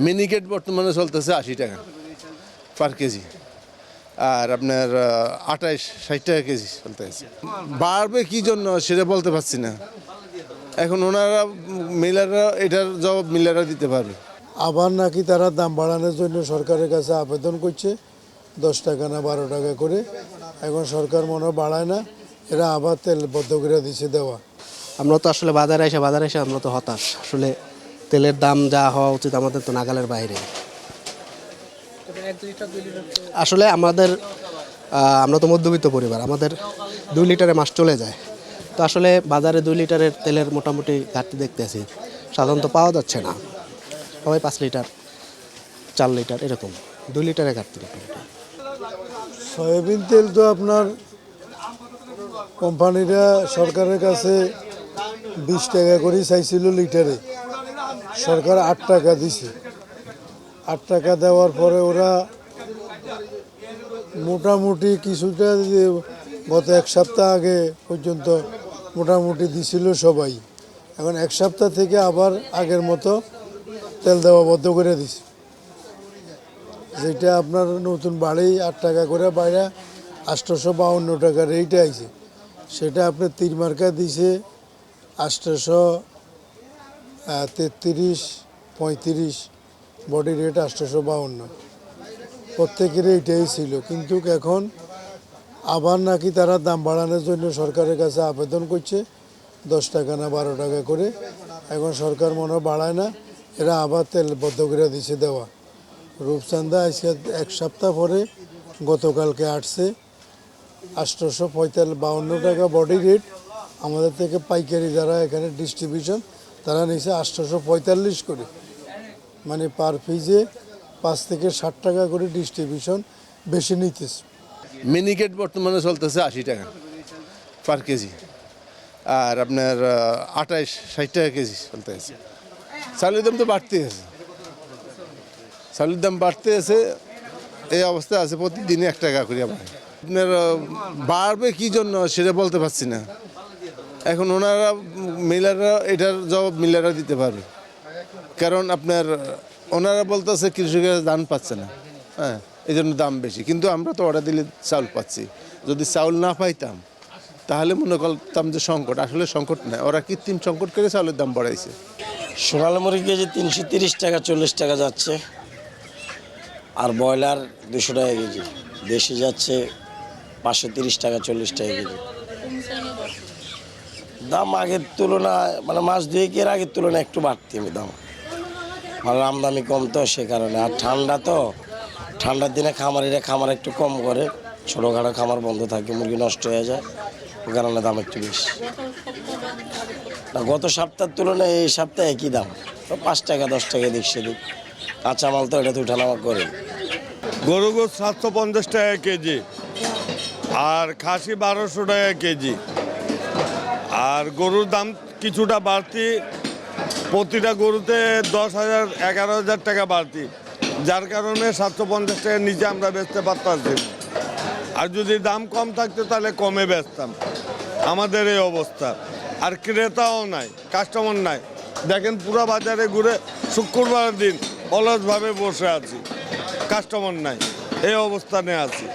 মিনিকেট বর্তমানে চলতেছে 80 টাকা পার কেজি, আর আপনার 28-60 টাকা কেজি চলতেছে। বাড়বে কি জন্য সেটা বলতে পারছি না, এখন ওনারা মিলাররা এটার জবাব মিলাররা দিতে পারবে। আবার নাকি তারা দাম বাড়ানোর জন্য সরকারের কাছে আবেদন করছে 10 টাকা না 12 টাকা করে। এখন সরকার মনে হয় বাড়ায় না, এরা আবার তেল বদ্ধ করে দিচ্ছে দেওয়া। আমরা তো আসলে বাজারে এসে আমরা তো হতাশ। আসলে তেলের দাম যা হওয়া উচিত আমাদের তো নাগালের বাইরে। আসলে আমরা তো মধ্যবিত্ত পরিবার, আমাদের 2 লিটারে মাস চলে যায়। তো আসলে বাজারে 2 লিটারের তেলের মোটামুটি ঘাটতি দেখতেছি, সাধারণত পাওয়া যাচ্ছে না। সবাই 5 লিটার 4 লিটার এরকম, 2 লিটারে ঘাটতি। সয়াবিন তেল তো আপনার কোম্পানিরা সরকারের কাছে 20 টাকা করে চাইছিল লিটারে, সরকার 8 টাকা দিছে। 8 টাকা দেওয়ার পরে ওরা মোটামুটি কিছুটা গত 1 সপ্তাহ আগে পর্যন্ত মোটামুটি দিছিল সবাই। এখন 1 সপ্তাহ থেকে আবার আগের মতো তেল দেওয়া বন্ধ করে দিছে, যেটা আপনার নতুন বাড়ি 8 টাকা করে বাইরে 852 টাকা রেটে আইছে। সেটা আপনার 3 মার্কা দিছে 833-35 বডি রেট 852, প্রত্যেকের এইটাই ছিল। কিন্তু এখন আবার নাকি তারা দাম বাড়ানোর জন্য সরকারের কাছে আবেদন করছে 10 টাকা না 12 টাকা করে। এখন সরকার মনে হয় বাড়ায় না, এরা আবার তেল বদ্ধ করে দিছে দেওয়া। রূপচাঁদা আজকে 1 সপ্তাহ পরে গতকালকে আসছে 852 টাকা বডি রেট। আমাদের থেকে পাইকারি যারা এখানে ডিস্ট্রিবিউশন তারা নিছে 845 করে, মানে পার পিসে 5 থেকে 60 টাকা করে ডিস্ট্রিবিউশন বেশি নিতেছে। মিনিকেট বর্তমানে চলতেছে 80 টাকা পার কেজি, আর আপনার 28-60 টাকা কেজি চলতেছে। চালের দাম তো বাড়তে আছে, চালের দাম বাড়তে আছে, এই অবস্থা আছে। প্রতিদিনই 1 টাকা করে আপনার বাড়বে কি জন্য সেটা বলতে পারছি না, এখন ওনারা মিলাররা এটার জবাব মিলাররা দিতে পারবে। কারণ আপনার ওনারা বলতেছে কৃষকেরা ধান পাচ্ছে না, হ্যাঁ, এই জন্য দাম বেশি। কিন্তু আমরা তো অর্ডার দিলে চাউল পাচ্ছি, যদি চাউল না পাইতাম তাহলে মনে করতাম যে সংকট। আসলে সংকট নয়, ওরা কৃত্রিম সংকট করে চাউলের দাম বাড়াইছে। সোনালী মুরগি কেজি 330 টাকা 40 টাকা যাচ্ছে, আর ব্রয়লার 200 টাকা কেজি, দেশি যাচ্ছে 530 টাকা 40 টাকা কেজি। দাম আগের তুলনায় মানে মাস 2 আগের তুলনায় একটু বাড়তি দাম, মানে আমদানি কম তো সে কারণে। আর ঠান্ডা তো, ঠান্ডার দিনে খামার একটু কম করে, ছোটোখাটো খামার বন্ধ থাকে, মুরগি নষ্ট হয়ে যায়, ওই কারণে দাম একটু বেশি। গত সপ্তাহের তুলনায় এই সপ্তাহে একই দাম, তো 5 টাকা 10 টাকা দিক সেদিক। কাঁচামাল তো এটা তো উঠানামা করে। গরু গোস 750 টাকা কেজি, আর খাসি 1200 টাকা কেজি। আর গরুর দাম কিছুটা বাড়তি, প্রতিটা গরুতে 10,000 11,000 টাকা বাড়তি, যার কারণে 750 টাকার নিচে আমরা বেচতে পারতাম। আর যদি দাম কম থাকতো তাহলে কমে বেচতাম। আমাদের এই অবস্থা, আর ক্রেতাও নাই, কাস্টমার নাই। দেখেন পুরো বাজারে ঘুরে শুক্রবার দিন অলসভাবে বসে আছি, কাস্টমার নাই, এই অবস্থানে আছি।